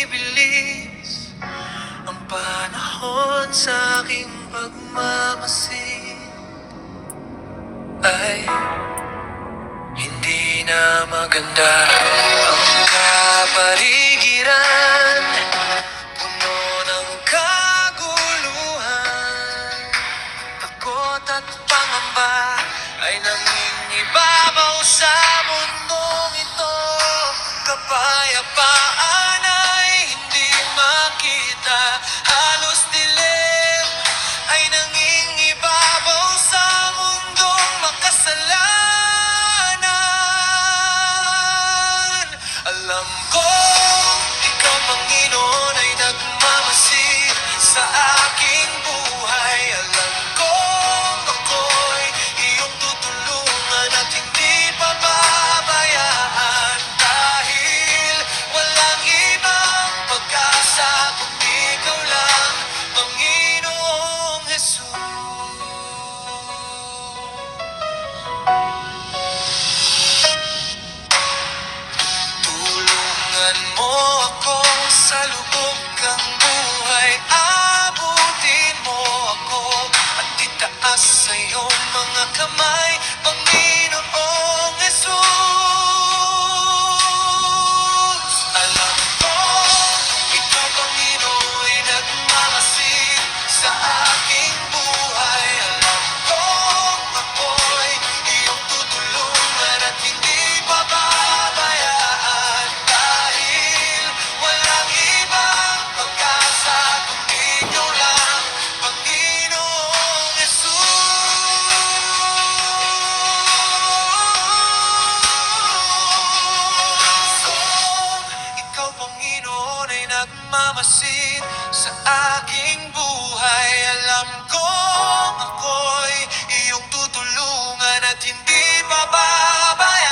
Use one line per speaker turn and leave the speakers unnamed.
bumibilis ang panahon sa aking pagmamasid ay hindi na maganda. Ang kapaligiran puno ng kaguluhan, takot at pangamba ay nangingibabaw sa mundong ito. Kapayapaan ay hindi makita, halos dilim ay nangingibabaw sa mundong makasalanan. Alam ko, ikaw Panginoon ay nagmamasid sa aking buhay. Alam ko, ako'y iyong tutulungan at hindi pababayaan, dahil walang ibang pag-asa kundi ikaw lang, Panginoong Jesus. Tulungan mo ako sa lubog ng buhay, abutin mo ako at itaas sa iyong mga kamay, Panginoong Jesus. Alam ko, ikaw Panginoon ay nagmamasid sa aking buhay. Alam ko, ako'y iyong tutulungan at hindi pababayaan, dahil walang ibang pag-asa kundi ikaw lang, Panginoong Jesus. Ikaw Panginoon ay nagmamasid sa aking buhay. Alam kong ako'y iyong tutulungan at hindi pababayaan,